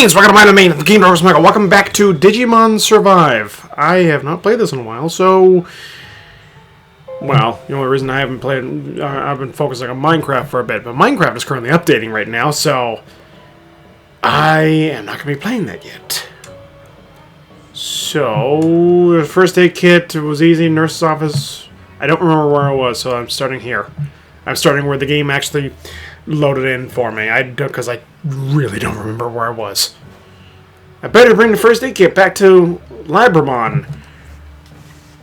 Greetings, welcome to my domain, the Game Dog Michael. Welcome back to Digimon Survive. I have not played this in a while, so... Well, the only reason I haven't played... I've been focusing on Minecraft for a bit, but Minecraft is currently updating right now, so... I am not going to be playing that yet. So... The first aid kit was easy, nurse's office... I don't remember where I was, so I'm starting here. I'm starting where the game actually loaded in for me. Because I really don't remember where I was. I better bring the first aid kit back to Labramon.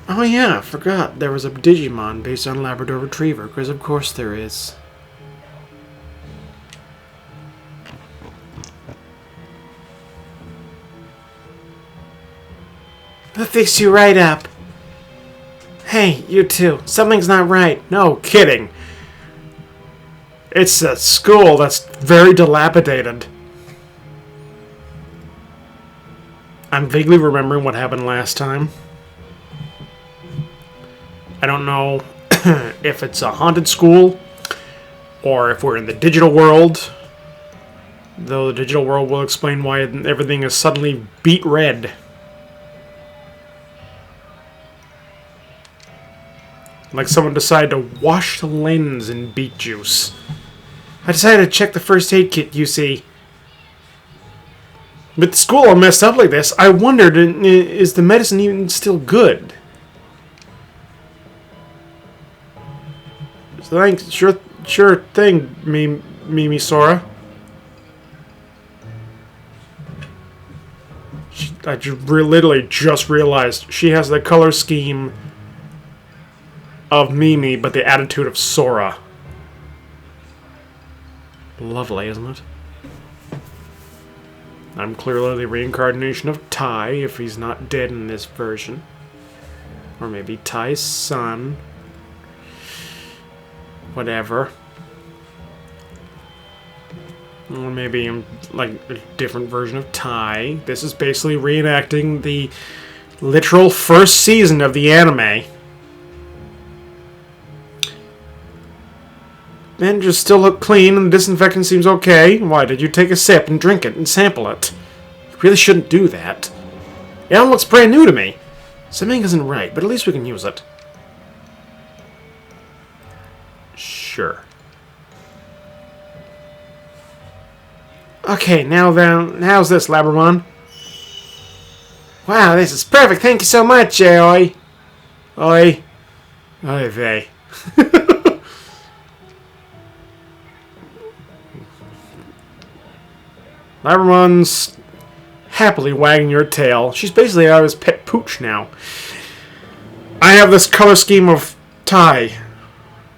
Oh yeah, I forgot there was a Digimon based on Labrador Retriever, because of course there is. I'll fix you right up. Hey, you two, something's not right. No kidding. It's a school that's very dilapidated. I'm vaguely remembering what happened last time. I don't know if it's a haunted school or if we're in the digital world. Though the digital world will explain why everything is suddenly beet red. Like someone decided to wash the lens in beet juice. I decided to check the first aid kit, you see. With the school all messed up like this, I wondered, is the medicine even still good? So thanks, sure thing, Mimi Sora. I literally just realized she has the color scheme of Mimi, but the attitude of Sora. Lovely, isn't it? I'm clearly the reincarnation of Tai, if he's not dead in this version. Or maybe Tai's son. Whatever. Or maybe I'm like a different version of Tai. This is basically reenacting the literal first season of the anime. Managers still look clean and the disinfectant seems okay. Why, did you take a sip and drink it and sample it? You really shouldn't do that. It all looks brand new to me. Something isn't right, but at least we can use it. Sure. Okay, now then, how's this, Labramon? Wow, this is perfect. Thank you so much, Oi. Oi. Oi vey. Labramon's happily wagging your tail. She's basically out of his pet pooch now. I have this color scheme of Tai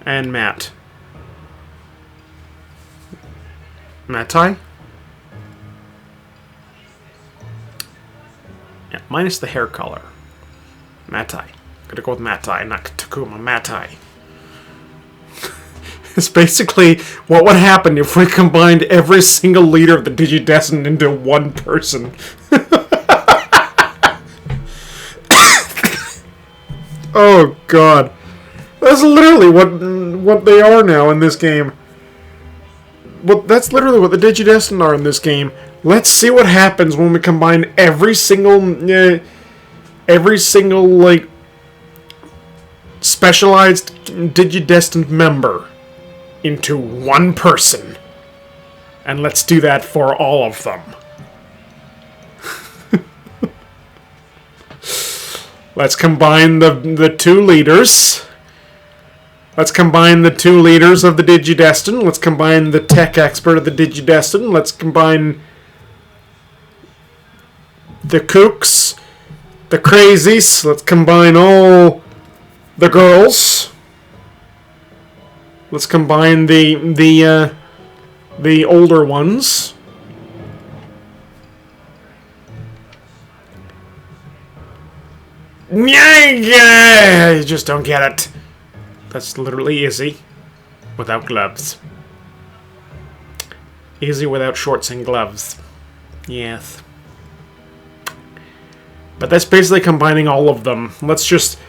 and Matt. Mattai? Yeah, minus the hair color. Mattai. Gotta go with Mattai, not Takuma. Mattai. It's basically what would happen if we combined every single leader of the Digidestined into one person. Oh god. That's literally what they are now in this game. Well, that's literally what the Digidestined are in this game. Let's see what happens when we combine every single like specialized Digidestined member into one person. And let's do that for all of them. Let's combine the two leaders. Let's combine the two leaders of the Digidestined. Let's combine the tech expert of the Digidestined. Let's combine the kooks, the crazies. Let's combine all the girls. Let's combine the older ones. You just don't get it. That's literally Izzy without gloves. Izzy without shorts and gloves. Yes. But that's basically combining all of them. Let's just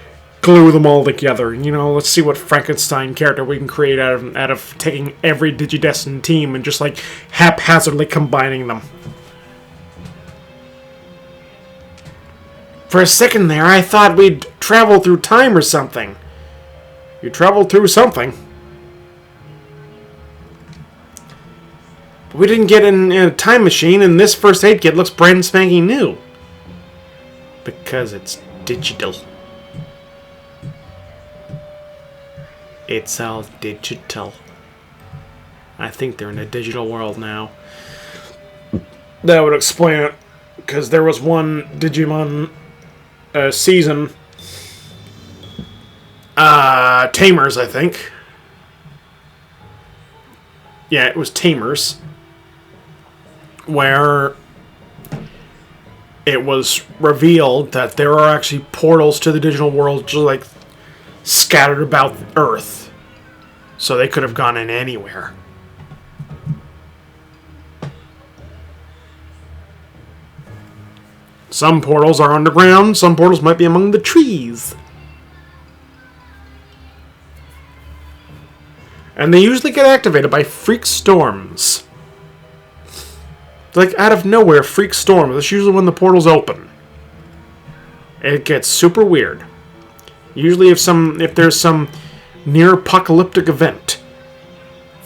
glue them all together. You know, let's see what Frankenstein character we can create out of taking every Digidestined team and just like haphazardly combining them. For a second there, I thought we'd travel through time or something. You traveled through something. But we didn't get in a time machine, and this first aid kit looks brand spanking new. Because it's digital. It's all digital. I think they're in a digital world now. That would explain it. Because there was one Digimon season. Tamers, I think. Yeah, it was Tamers. Where it was revealed that there are actually portals to the digital world just like scattered about Earth. So they could have gone in anywhere. Some portals are underground, some portals might be among the trees. And they usually get activated by freak storms. Like out of nowhere, freak storms. That's usually when the portals open. It gets super weird. Usually if there's some near apocalyptic event,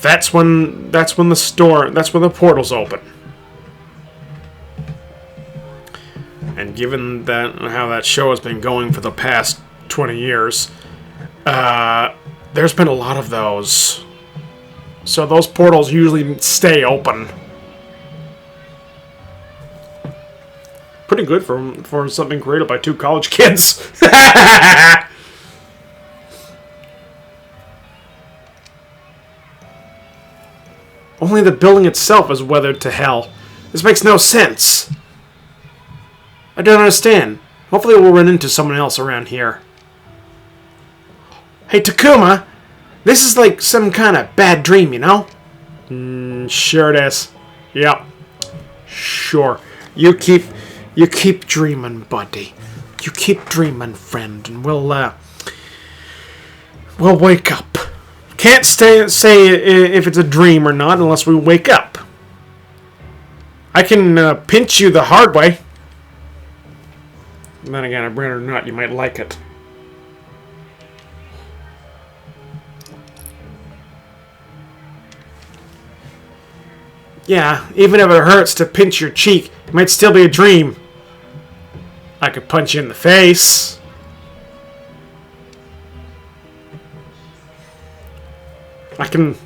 that's when the portals open. And given that how that show has been going for the past 20 years, there's been a lot of those. So those portals usually stay open. Pretty good for something created by two college kids. Only the building itself is weathered to hell. This makes no sense. I don't understand. Hopefully we'll run into someone else around here. Hey, Takuma! This is like some kind of bad dream, you know? Sure it is. Yep. Sure. You keep dreaming, buddy. You keep dreaming, friend, and we'll wake up. Can't say if it's a dream or not unless we wake up. I can pinch you the hard way. And then again, brand or not, you might like it. Yeah, even if it hurts to pinch your cheek, it might still be a dream. I could punch you in the face. I can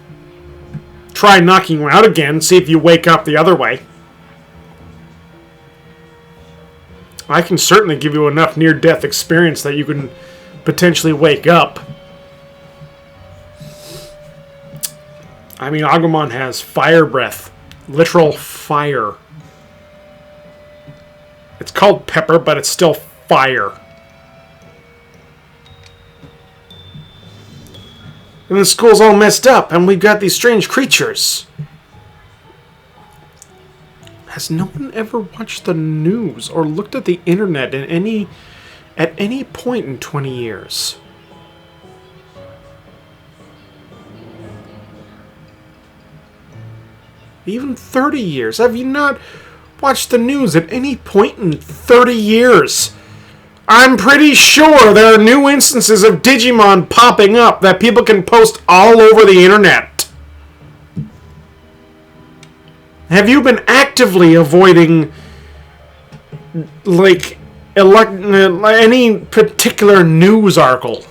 try knocking you out again, see if you wake up the other way. I can certainly give you enough near-death experience that you can potentially wake up. I mean, Agumon has fire breath. Literal fire. It's called pepper, but it's still fire. And the school's all messed up, and we've got these strange creatures. Has no one ever watched the news or looked at the internet at any point in 20 years? Even 30 years? Have you not watched the news at any point in 30 years? I'm pretty sure there are new instances of Digimon popping up that people can post all over the internet. Have you been actively avoiding, like, any particular news article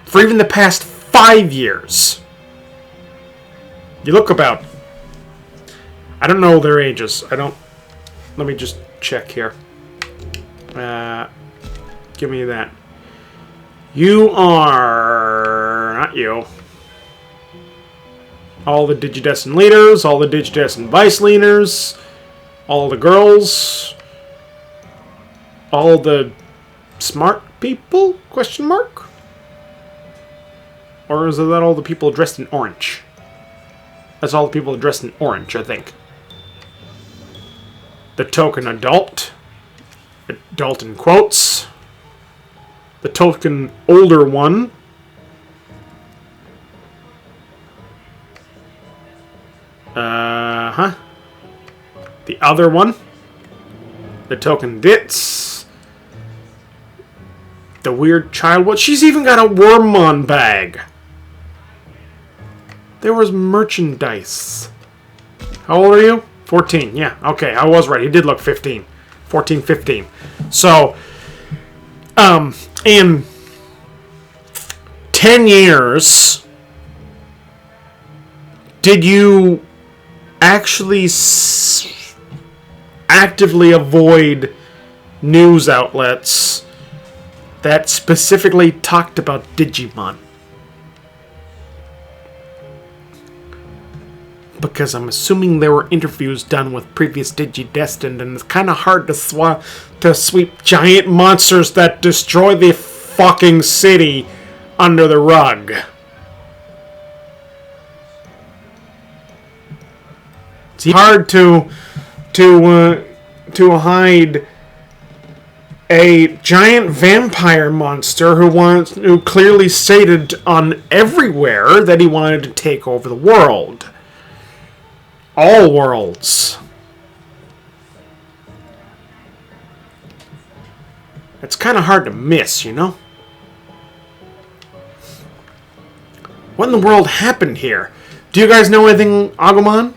for even the past 5 years? You look about. I don't know their ages. Let me just check here. Give me that. You are... Not you. All the Digidestin leaders, all the Digidestin vice leaders, all the girls, all the smart people? Question mark? Or is that all the people dressed in orange? That's all the people dressed in orange, I think. The token adult. Adult in quotes. The token older one. The other one. The token dits. The weird child. What? She's even got a Wormmon bag. There was merchandise. How old are you? 14. Yeah, okay, I was right. He did look 15. 14, 15. So, in 10 years, did you actually actively avoid news outlets that specifically talked about Digimon? Because I'm assuming there were interviews done with previous Digidestined, and it's kind of hard to sweep giant monsters that destroy the fucking city under the rug. It's hard to hide a giant vampire monster who clearly stated on everywhere that he wanted to take over the world. All worlds. It's kind of hard to miss, you know? What in the world happened here? Do you guys know anything, Agumon?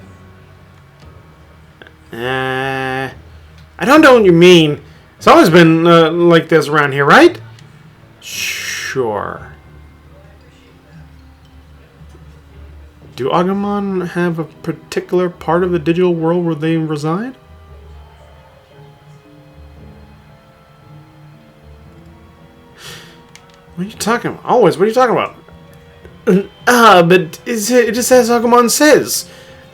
I don't know what you mean. It's always been like this around here, right? Sure. Do Agumon have a particular part of the digital world where they reside? What are you talking about? Always, what are you talking about? But it just says Agumon says.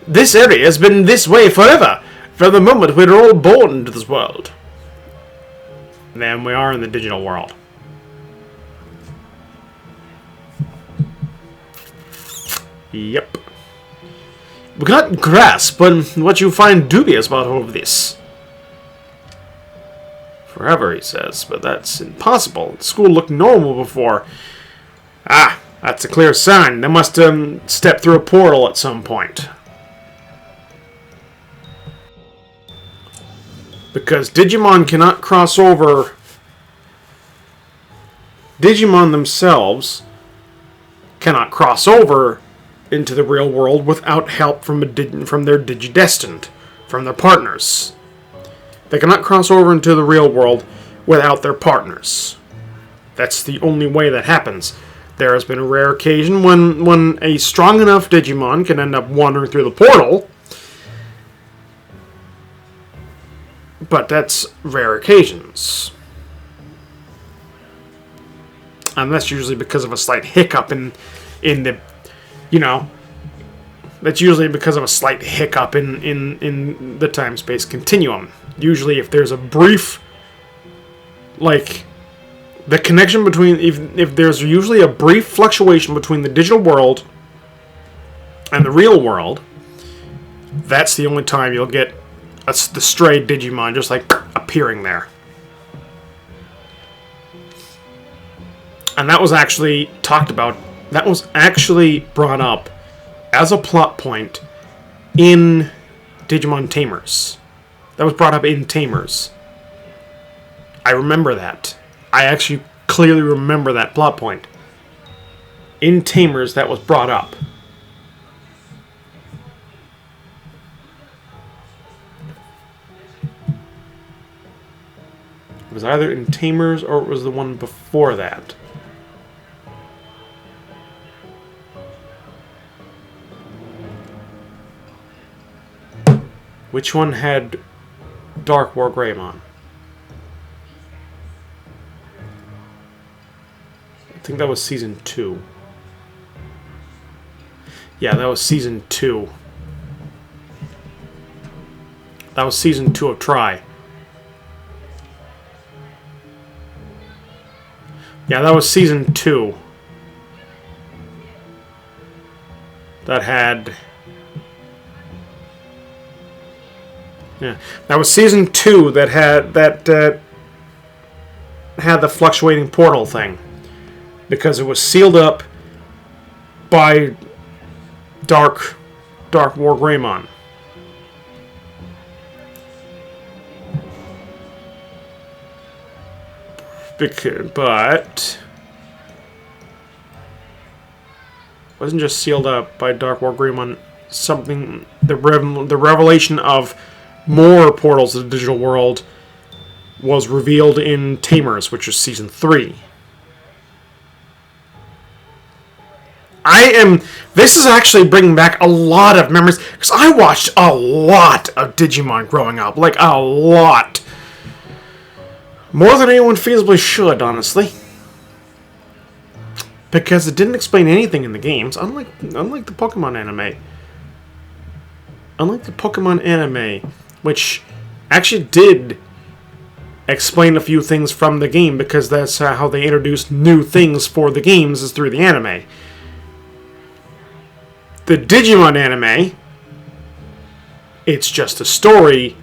This area has been this way forever. From the moment we were all born into this world. Then we are in the digital world. Yep. We cannot grasp what you find dubious about all of this. Forever, he says, but that's impossible. The school looked normal before. Ah, that's a clear sign. They must step through a portal at some point. Because Digimon cannot cross over. Digimon themselves cannot cross over into the real world without help from their Digidestined, from their partners. They cannot cross over into the real world without their partners. That's the only way that happens. There has been a rare occasion when a strong enough Digimon can end up wandering through the portal, but that's rare occasions. And that's usually because of a slight hiccup in the, you know, that's usually because of a slight hiccup in the time-space continuum. Usually if there's a brief, like, the connection between, if there's usually a brief fluctuation between the digital world and the real world, that's the only time you'll get the stray Digimon just, like, appearing there. And that was actually talked about, that was actually brought up as a plot point in Digimon Tamers. That was brought up in Tamers. I remember that. I actually clearly remember that plot point. In Tamers, that was brought up. It was either in Tamers or it was the one before that. Which one had Dark War Greymon? I think that was Season 2. Yeah, that was Season 2. That was Season 2 of Try. Yeah, that was Season 2. That had... Yeah, that was Season 2 that had had the fluctuating portal thing, because it was sealed up by Dark War Greymon. but wasn't just sealed up by Dark War Greymon. Something the revelation of more portals to the digital world was revealed in Tamers, which is season 3. This is actually bringing back a lot of memories, because I watched a lot of Digimon growing up. Like, a lot. More than anyone feasibly should, honestly. Because it didn't explain anything in the games, unlike the Pokemon anime. Unlike the Pokemon anime, which actually did explain a few things from the game, because that's how they introduced new things for the games, is through the anime. The Digimon anime, it's just a story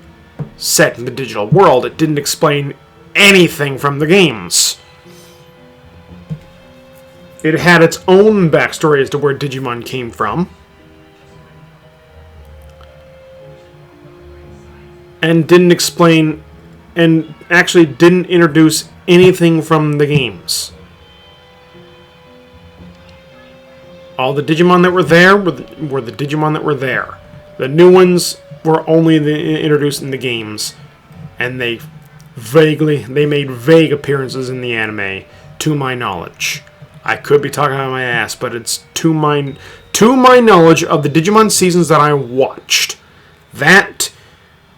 set in the digital world. It didn't explain anything from the games. It had its own backstory as to where Digimon came from. And didn't explain, and actually didn't introduce anything from the games. All the Digimon that were there were the Digimon that were there. The new ones were only introduced in the games, and they made vague appearances in the anime, to my knowledge. I could be talking out of my ass, but it's to my knowledge of the Digimon seasons that I watched. That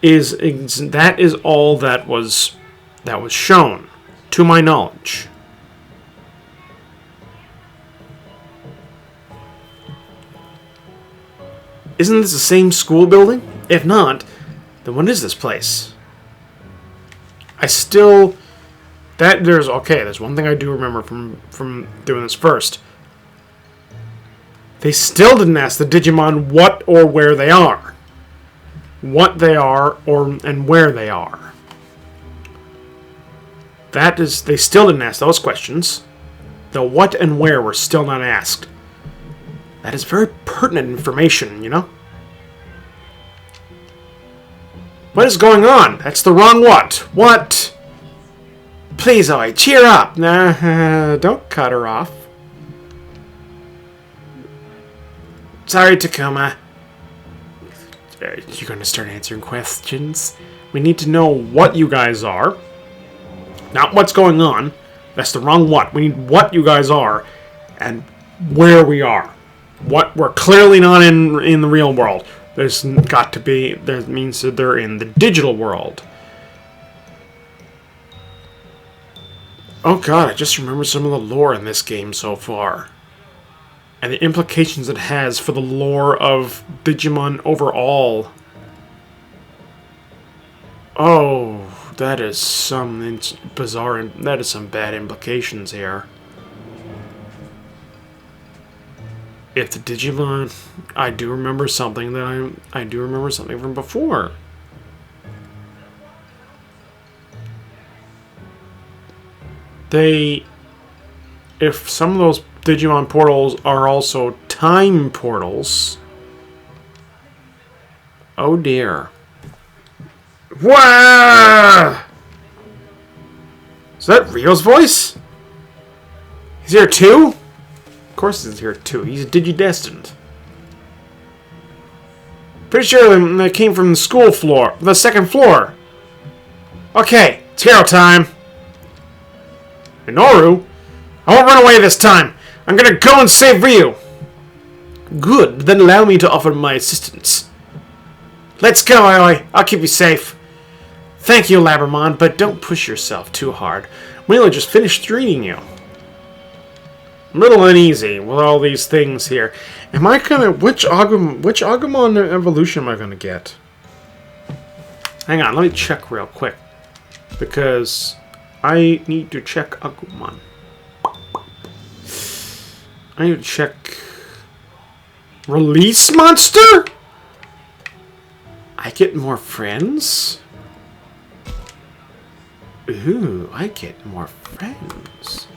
is all that was shown, to my knowledge. Isn't this the same school building? If not, then what is this place? There's one thing I do remember from doing this first. They still didn't ask the Digimon what or where they are. What they are and where they are. They still didn't ask those questions. The what and where were still not asked. That is very pertinent information, you know? What is going on? That's the wrong what. What? Please, Oi, cheer up. Nah, don't cut her off. Sorry, Takuma. You're going to start answering questions? We need to know what you guys are. Not what's going on. That's the wrong what. We need what you guys are and where we are. What we're clearly not in the real world. There's got to be. That means that they're in the digital world. Oh god, I just remember some of the lore in this game so far. And the implications it has for the lore of Digimon overall. Oh, that is some bizarre. That is some bad implications here. If the Digimon, I do remember something from before. If some of those Digimon portals are also time portals, oh dear. Wah! Is that Rio's voice? He's here too? Of course he's here too. He's Digidestined. Pretty sure that came from the school floor. The second floor. Okay, it's hero time. Minoru? I won't run away this time. I'm gonna go and save Ryu. Good, then allow me to offer my assistance. Let's go, Aoi. I'll keep you safe. Thank you, Labramon, but don't push yourself too hard. We only just finished treating you. I'm a little uneasy with all these things here. Am I gonna... Which Agumon evolution am I gonna get? Hang on, let me check real quick. Because I need to check Agumon. I need to check... Release Monster? I get more friends? Ooh, I get more friends.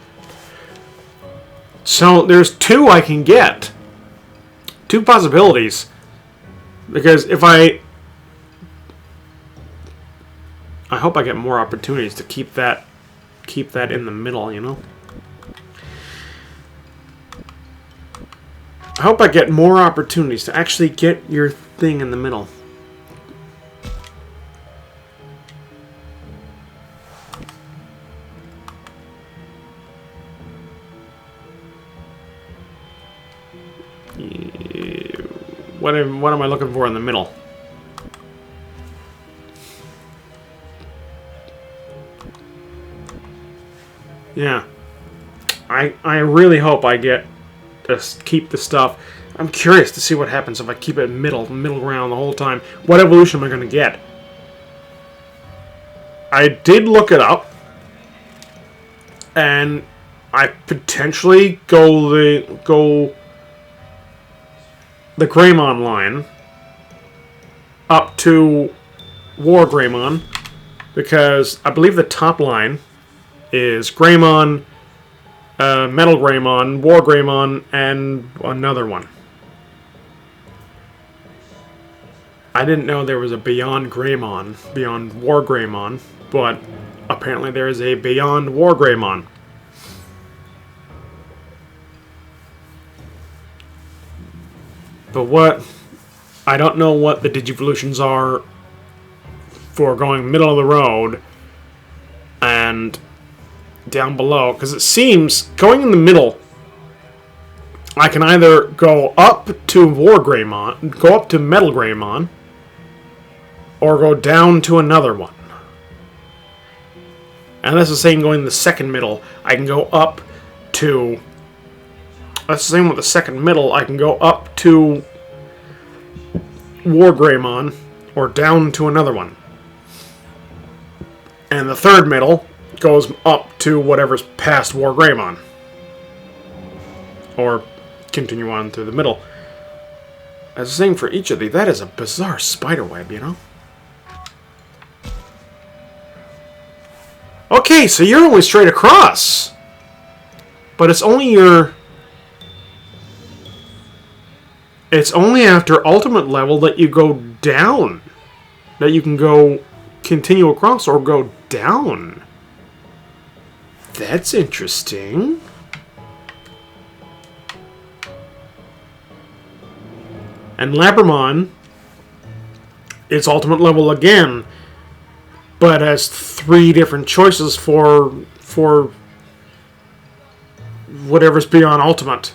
So, there's 2 I can get. 2 possibilities. Because if I hope I get more opportunities to keep that keep that in the middle, you know? I hope I get more opportunities to actually get your thing in the middle. What am I looking for in the middle? Yeah. I really hope I get to keep the stuff. I'm curious to see what happens if I keep it middle ground the whole time. What evolution am I going to get? I did look it up. And I potentially go the Greymon line up to War Greymon, because I believe the top line is Greymon, Metal Greymon, War Greymon, and another one. I didn't know there was a Beyond Greymon, Beyond War Greymon, but apparently there is a Beyond War Greymon. But what... I don't know what the Digivolutions are for going middle of the road and down below, because it seems going in the middle, I can either go up to War Greymon, go up to Metal Greymon, or go down to another one. And that's the same going the second middle. I can go up to... That's the same with the second middle. I can go up to War Greymon, or down to another one. And the third middle goes up to whatever's past War Greymon. Or continue on through the middle. That's the same for each of these. That is a bizarre spiderweb, you know? Okay, so you're only straight across. But it's only your... It's only after ultimate level that you go down. That you can go continue across or go down. That's interesting. And Labramon is ultimate level again, but has 3 different choices for whatever's beyond ultimate.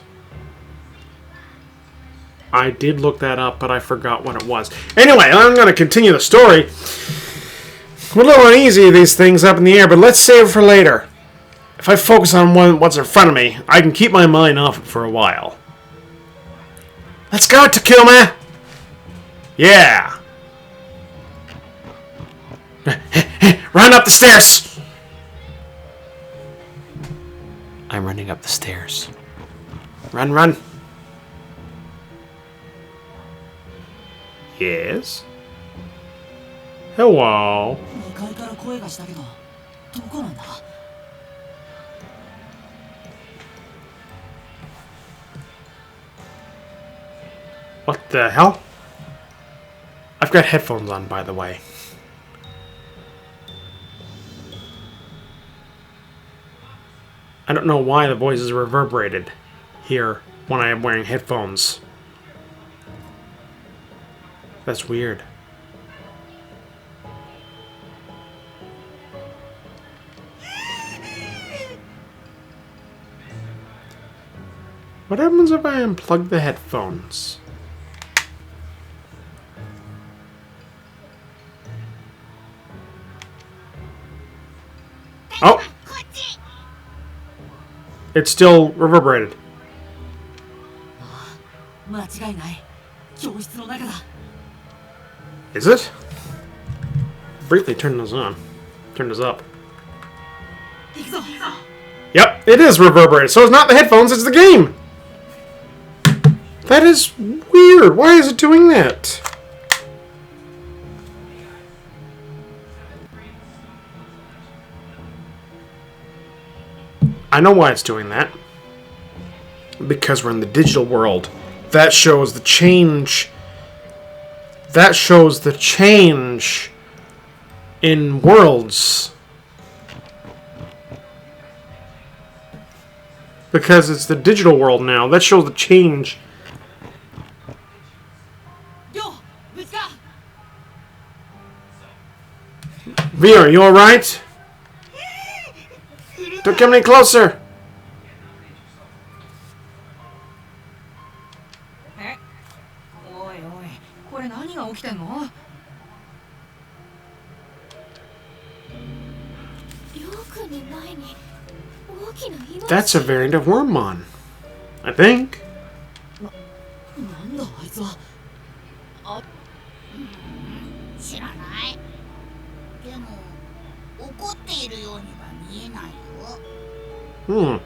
I did look that up, but I forgot what it was. Anyway, I'm going to continue the story. We're a little uneasy, these things up in the air, but let's save it for later. If I focus on what's in front of me, I can keep my mind off it for a while. Let's go, Takuma! Yeah! Run up the stairs! I'm running up the stairs. Run, run. Yes? Hello? What the hell? I've got headphones on, by the way. I don't know why the voice is reverberated here when I am wearing headphones. That's weird. What happens if I unplug the headphones? Oh! It's still reverberated. Is it? Briefly turn this on. Turn this up. Yep, it is reverberated. So it's not the headphones, it's the game! That is weird. Why is it doing that? I know why it's doing that. Because we're in the digital world. That shows the change. That shows the change in worlds. Because it's the digital world now. That shows the change. V, are you alright? Don't come any closer! That's a variant of Wormmon. I think. Hmm.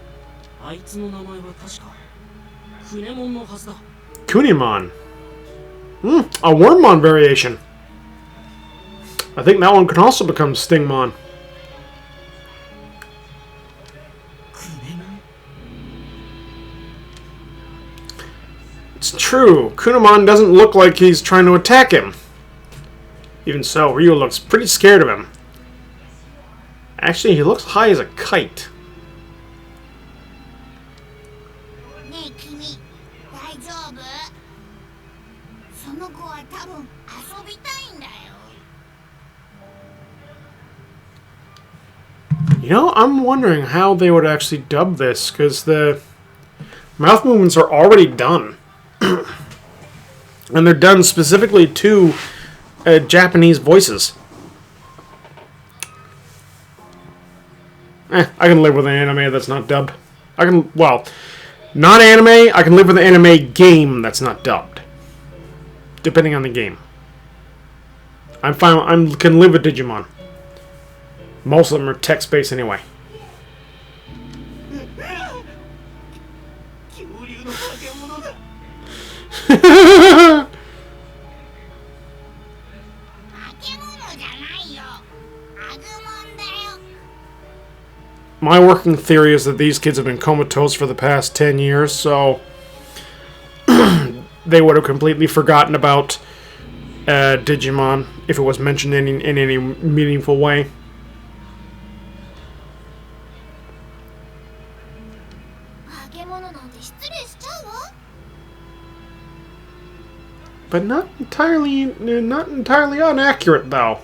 Kunimon. A Wormmon variation. I think that one can also become Stingmon. It's true. Kunimon doesn't look like he's trying to attack him. Even so, Ryu looks pretty scared of him. Actually, he looks high as a kite. You know, I'm wondering how they would actually dub this, because the mouth movements are already done. And they're done specifically to Japanese voices. I can live with an anime that's not dubbed. Not anime, I can live with an anime game that's not dubbed. Depending on the game. I'm fine, I can live with Digimon. Most of them are text-based anyway. My working theory is that these kids have been comatose for the past 10 years, so they would have completely forgotten about Digimon if it was mentioned in any meaningful way. But not entirely inaccurate, though.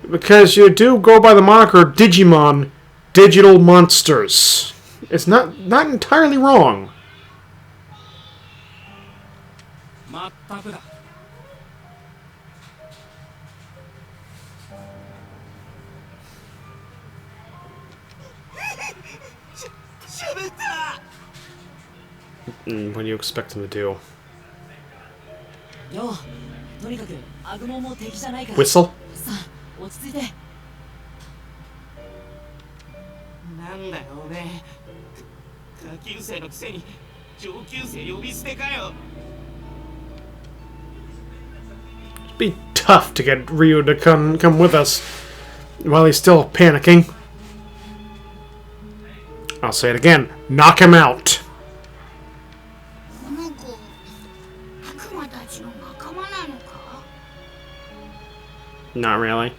Because you do go by the moniker Digimon, digital monsters. It's not entirely wrong. What do you expect him to do? Whistle? It'd be tough to get Ryu to come with us while he's still panicking. I'll say it again. Knock him out. Not really.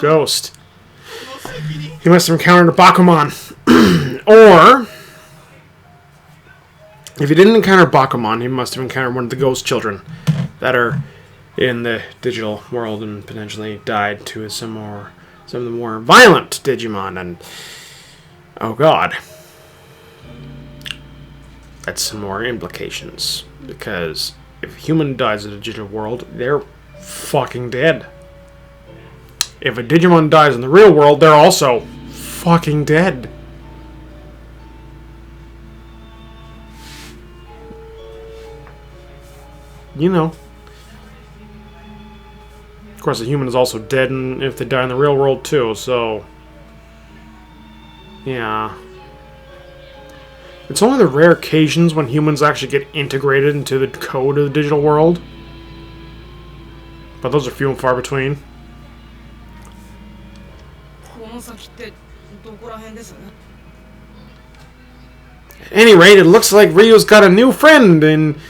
Ghost. He must have encountered a Bakuman. Or, if he didn't encounter Bakuman, he must have encountered one of the ghost children that are in the digital world and potentially died to some of the more violent Digimon. And, oh god. That's some more implications. Because if a human dies in the digital world, they're fucking dead. If a Digimon dies in the real world, they're also fucking dead. You know. Of course, a human is also dead if they die in the real world, too, so... Yeah. It's only the rare occasions when humans actually get integrated into the code of the digital world. But those are few and far between. At any rate, it looks like Ryu's got a new friend in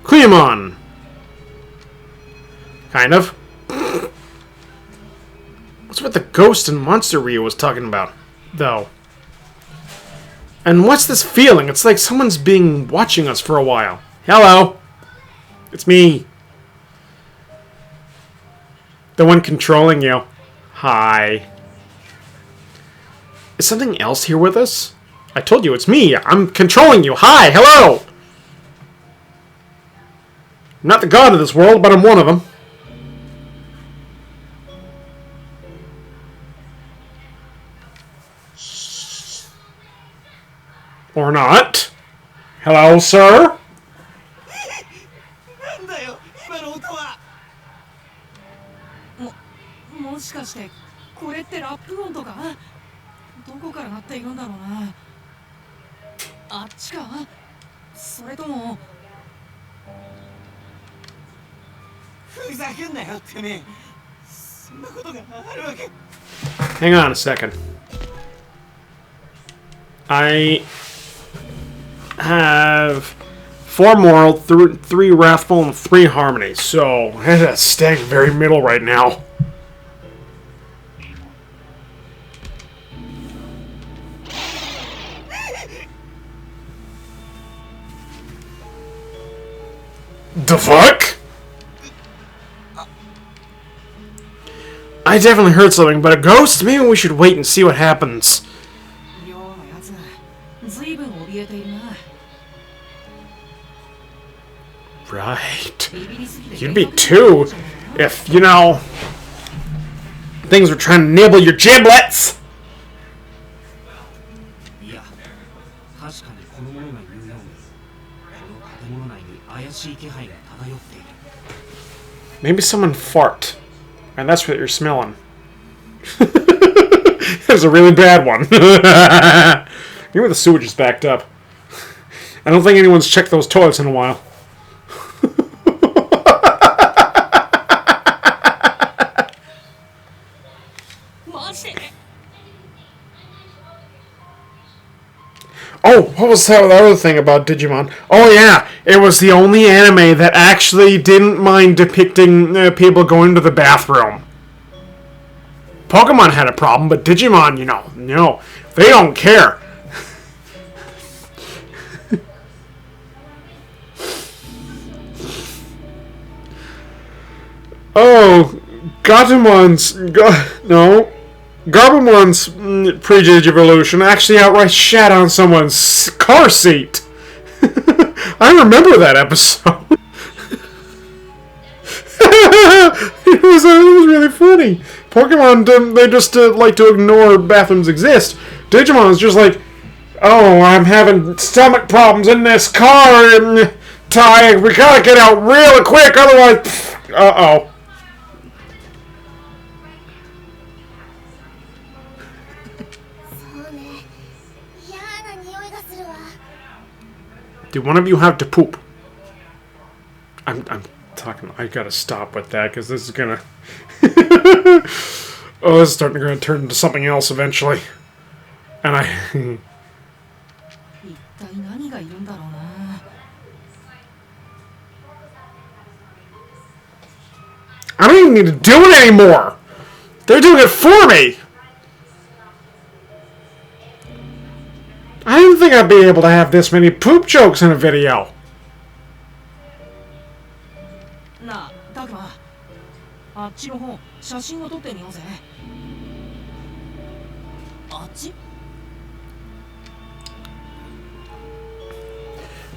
Digimon. Kind of. What's with the ghost and monster Ryu was talking about, though? And what's this feeling? It's like someone's been watching us for a while. Hello. It's me. The one controlling you. Hi. Is something else here with us? I told you, it's me. I'm controlling you. Hi, hello. I'm not the god of this world, but I'm one of them. Or not. Hello, sir? なんだよ、今の音は。もしかしてこれってラップ音とか？どこから鳴っているんだろうな。あっちか？それとも。ふざけんなよってめえ。そんなことがあるわけ。Hang on a second. I have 4 moral, 3 wrathful, and 3 harmony. So that's staying very middle right now. The fuck? I definitely heard something, but a ghost? Maybe we should wait and see what happens. Right. You'd be too if, you know, things were trying to nibble your giblets. Maybe someone fart, and that's what you're smelling. That's a really bad one. Maybe the sewage is backed up. I don't think anyone's checked those toilets in a while. Oh, what was that other thing about Digimon? Oh yeah, it was the only anime that actually didn't mind depicting people going to the bathroom. Pokemon had a problem, but Digimon, you know, no, they don't care. Oh, Garbumon's pre-Digivolution actually outright shat on someone's car seat. I remember that episode. It was really funny. Pokemon, they just like to ignore bathrooms exist. Digimon is just like, oh, I'm having stomach problems in this car, and Ty, we gotta get out really quick, otherwise, uh-oh. Do one of you have to poop? I'm talking. I gotta stop with that because this is gonna. Oh, this is starting to turn into something else eventually. And I don't even need to do it anymore. They're doing it for me. I didn't think I'd be able to have this many poop jokes in a video.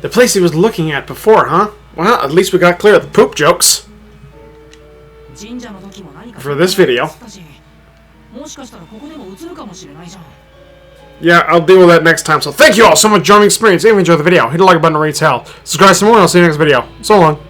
The place he was looking at before, huh? Well, at least we got clear of the poop jokes. For this video. Yeah, I'll deal with that next time. So thank you all so much for joining the experience. If you enjoyed the video, hit the like button, rates hell. Subscribe some more, and I'll see you next video. So long.